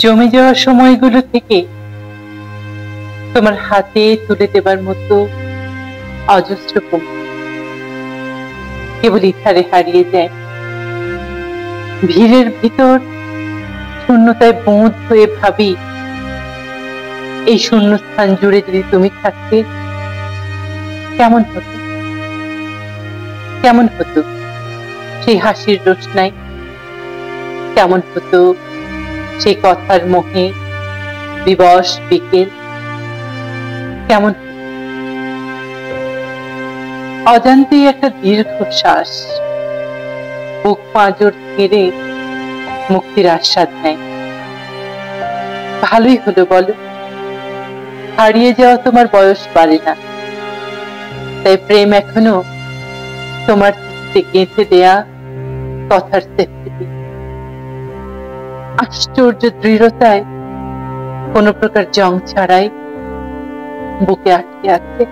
জমে যাওয়া সময়গুলো থেকে তোমার হাতে তুলে দেবার মতো অজস্র কমতি কেবল ইথারে হারিয়ে যায়। ভিড়ের ভিতর শূন্যতায় বোধ হয়ে ভাবি, এই শূন্যস্থান জুড়ে যদি তুমি থাকতে কেমন হতো, কেমন হতো সেই হাসির রোশনাই, কেমন হতো সেই কথার মোহে দিবস বিকেল, কেমন অজান্তেই একটা দীর্ঘশ্বাস বুক পাঁজর ঘিরে মুক্তির আস্বাদ নেয়। ভালোই হলো বলো, হারিয়ে যাওয়া তোমার বয়স বাড়ে না, তাই প্রেম এখনো তোমার গেঁথে দেয়া কথার সেফটি আশ্চর্য দৃঢ়তায় কোনো প্রকার জং ছাড়াই বুকে আটকে আছে।